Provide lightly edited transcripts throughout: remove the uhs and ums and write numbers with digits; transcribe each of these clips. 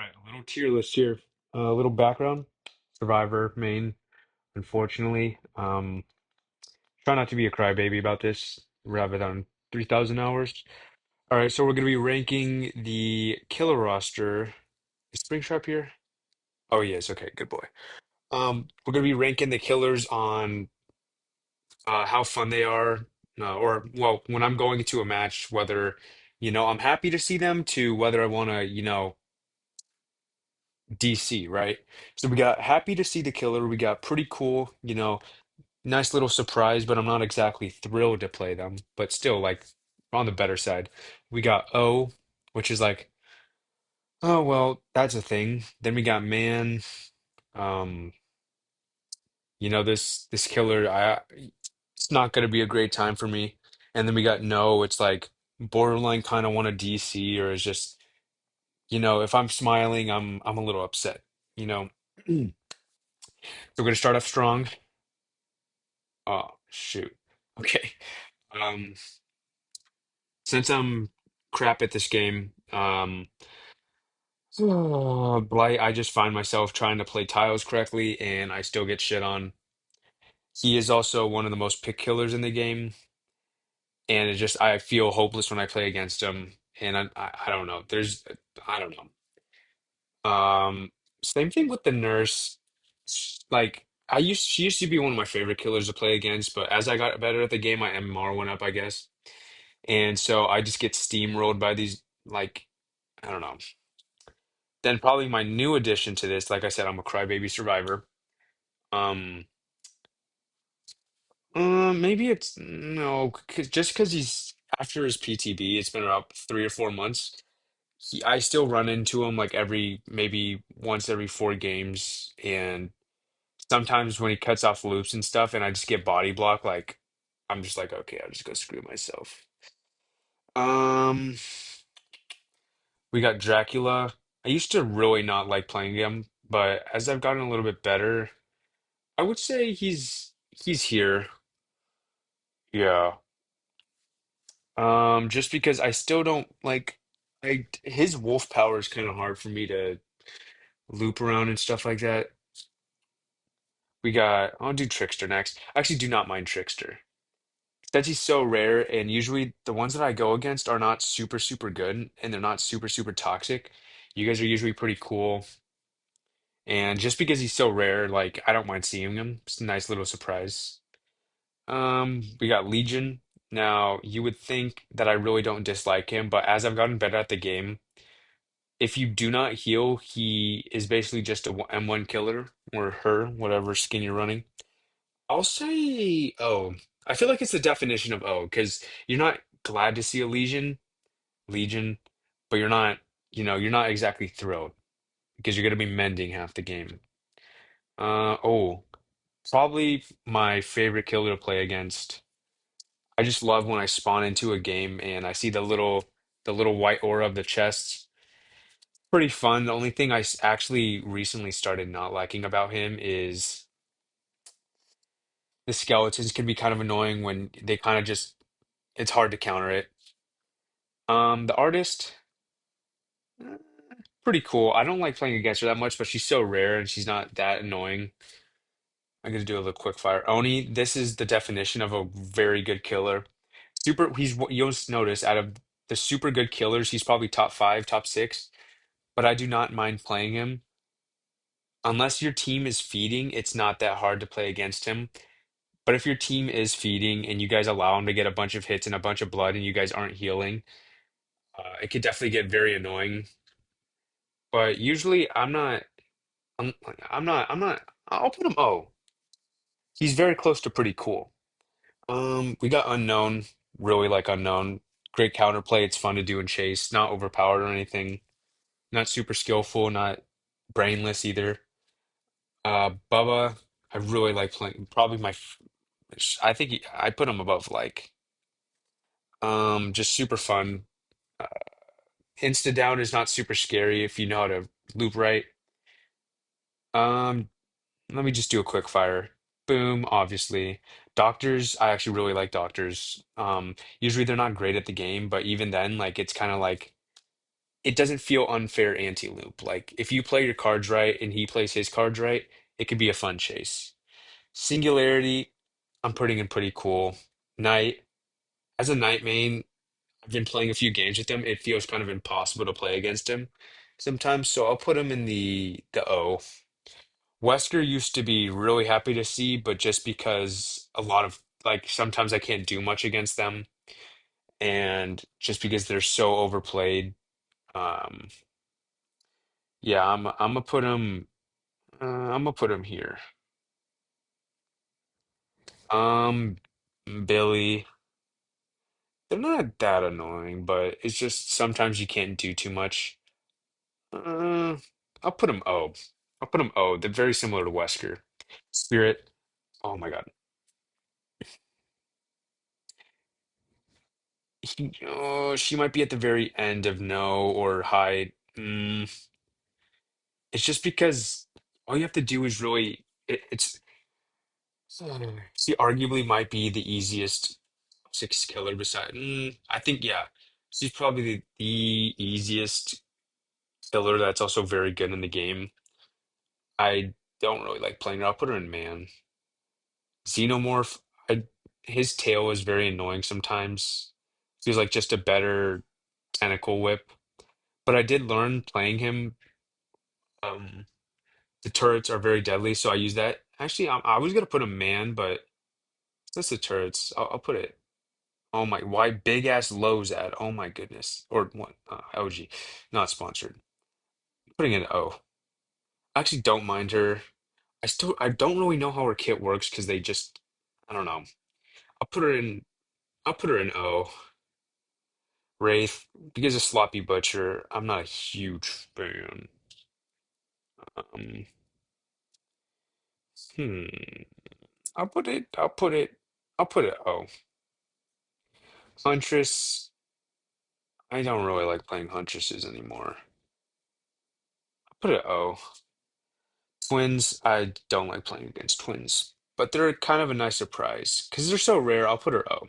right, a little tier list here. A little background. Survivor main, unfortunately. Try not to be a crybaby about this, rather than 3,000 hours. All right, so we're gonna be ranking the killer roster. Is Springtrap here? Oh yes, okay, good boy. We're gonna be ranking the killers on how fun they are, or well, when I'm going into a match, whether I'm happy to see them to whether I want to DC, right? So we got happy to see the killer. We got pretty cool, nice little surprise, but I'm not exactly thrilled to play them, but still like on the better side. We got O, which is like, oh well, that's a thing. Then we got man, um, this killer, it's not gonna be a great time for me. And then we got no, it's like borderline kind of want a DC or is just, if I'm smiling, I'm a little upset, you know. So we're gonna start off strong. Oh, shoot. Okay. Um, since I'm crap at this game, Blight, I just find myself trying to play tiles correctly and I still get shit on. He is also one of the most pick killers in the game, and I feel hopeless when I play against him. And I don't know. I don't know. Same thing with the nurse. Like she used to be one of my favorite killers to play against, but as I got better at the game, my MMR went up, I guess. And so I just get steamrolled by these, like, I don't know. Then probably my new addition to this, like I said, I'm a crybaby survivor. Um, Maybe it's no, just because he's after his PTB, it's been about 3 or 4 months. I still run into him like maybe once every 4 games, and sometimes when he cuts off loops and stuff, and I just get body block, like I'm just like, okay, I'll just go screw myself. Um. We got Dracula. I used to really not like playing him, but as I've gotten a little bit better, I would say he's here. Yeah. Just because I still don't like his wolf power is kind of hard for me to loop around and stuff like that. I'll do Trickster next. I actually do not mind Trickster. Since he's so rare, and usually the ones that I go against are not super, super good, and they're not super, super toxic. You guys are usually pretty cool. And just because he's so rare, like I don't mind seeing him. It's a nice little surprise. We got Legion. Now, you would think that I really don't dislike him, but as I've gotten better at the game, if you do not heal, he is basically just a M1 killer or her, whatever skin you're running. I'll say O. I feel like it's the definition of O because you're not glad to see a Legion, but you're not exactly thrilled because you're going to be mending half the game. Oh. Probably my favorite killer to play against. I just love when I spawn into a game and I see the little white aura of the chests. Pretty fun. The only thing actually recently started not liking about him is the skeletons can be kind of annoying when they kind of just it's hard to counter it. The artist, eh, pretty cool. I don't like playing against her that much, but she's so rare and she's not that annoying. I'm gonna do a little quick fire. Oni, this is the definition of a very good killer. You'll notice out of the super good killers, he's probably top five, top six, but I do not mind playing him. Unless your team is feeding, it's not that hard to play against him. But if your team is feeding and you guys allow him to get a bunch of hits and a bunch of blood and you guys aren't healing, it could definitely get very annoying. But usually I'll put him O. He's very close to pretty cool. We got Unknown, really like Unknown. Great counterplay. It's fun to do in chase. Not overpowered or anything. Not super skillful, not brainless either. Bubba, I really like playing. Probably I think I put him above like. Just super fun. Uh, Insta down is not super scary if you know how to loop right. Um, Let me just do a quick fire. Boom, obviously. Doctors, I actually really like doctors. Usually they're not great at the game, but even then, like it's kind of like it doesn't feel unfair anti-loop. Like if you play your cards right and he plays his cards right, it could be a fun chase. Singularity, I'm putting in pretty cool. Knight, as a Knight main, I've been playing a few games with him. It feels kind of impossible to play against him sometimes, so I'll put him in the O. Wesker used to be really happy to see, but just because a lot of like sometimes I can't do much against them, and just because they're so overplayed, um, yeah, I'm gonna put him. I'm gonna put him here. Um, Billy. They're not that annoying, but it's just sometimes you can't do too much. Uh, I'll put him O. I'll put him O. They're very similar to Wesker. Spirit. Oh my God. She might be at the very end of no or high. It's just because all you have to do is really. She arguably might be the easiest six killer beside. I think yeah, she's probably the easiest killer that's also very good in the game. I don't really like playing her. I'll put her in man. Xenomorph, I his tail is very annoying sometimes. Feels like just a better tentacle whip. But I did learn playing him. Um, the turrets are very deadly, so I use that. Actually, I was gonna put a man, but that's the turrets. I'll put it. Oh my, why big ass lows at? Oh my goodness. Or what? LG, not sponsored. Putting in O. I actually don't mind her. I don't really know how her kit works because they just I don't know. I'll put her in I'll put her in O. Wraith, because of Sloppy Butcher, I'm not a huge fan. Um, hmm. I'll put it O. Huntress, I don't really like playing Huntresses anymore. I'll put it O. Twins, I don't like playing against twins, but they're kind of a nice surprise because they're so rare. I'll put her O.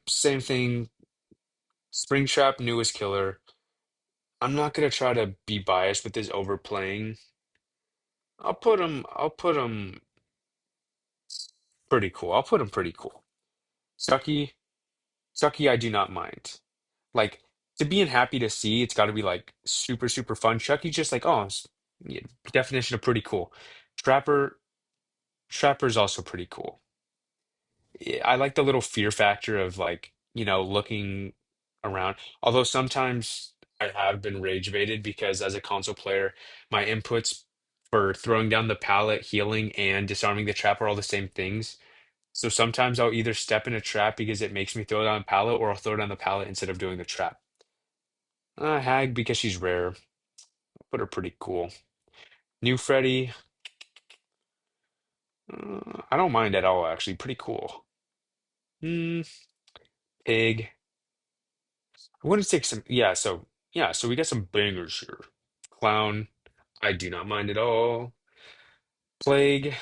Same thing. Springtrap, newest killer. I'm not gonna try to be biased with his overplaying. I'll put him pretty cool. I'll put him pretty cool. Chucky, Chucky, I do not mind. Like to being happy to see, it's got to be like super super fun. Chucky's just like yeah, definition of pretty cool. Trapper, Trapper's also pretty cool. Yeah, I like the little fear factor of like looking around. Although sometimes I have been rage baited because as a console player, my inputs for throwing down the pallet, healing, and disarming the trap are all the same things. So sometimes I'll either step in a trap because it makes me throw down a pallet, or I'll throw down the pallet instead of doing the trap. Hag because she's rare, but are pretty cool. New Freddy, I don't mind at all, actually. Pretty cool. Hmm, Pig. I want to take some, yeah, so we got some bangers here. Clown, I do not mind at all. Plague,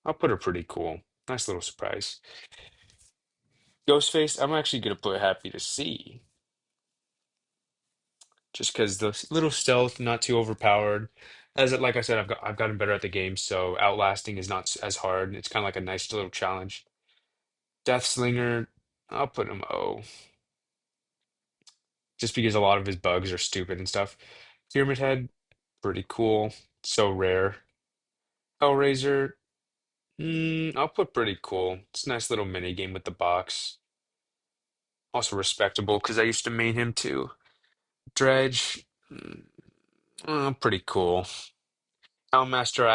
I'll put her pretty cool. Nice little surprise. Ghostface, I'm actually gonna put happy to see. Just because the little stealth, not too overpowered. Like I said, I've gotten better at the game, so outlasting is not as hard. It's kind of like a nice little challenge. Death Slinger, I'll put him O, just because a lot of his bugs are stupid and stuff. Pyramid Head, pretty cool, so rare. Hellraiser, I'll put pretty cool. It's a nice little mini game with the box. Also respectable because I used to main him too. Dredge, pretty cool. Houndmaster,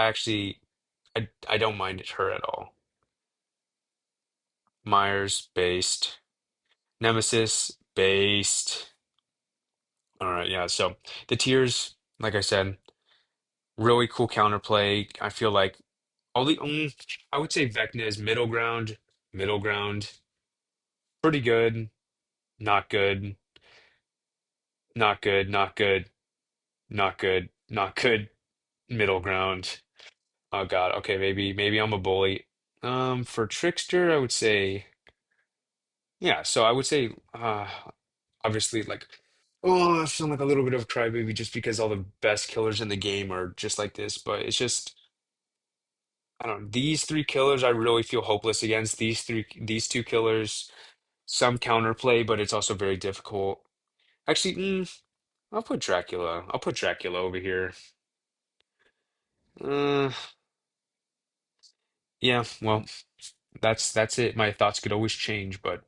I don't mind it her at all. Myers, based. Nemesis, based. All right, yeah. So the tiers, like I said, really cool counterplay. I feel like all I would say Vecna is middle ground, pretty good, not good, not good, not good, not good, not good, middle ground. Oh God, okay, maybe I'm a bully. For Trickster, I would say. Yeah, so I would say obviously like oh, I sound like a little bit of a crybaby just because all the best killers in the game are just like this, but it's just I don't know. These three killers I really feel hopeless against. These two killers, some counterplay, but it's also very difficult. Actually, I'll put Dracula. I'll put Dracula over here. Uh, yeah, well, that's it. My thoughts could always change, but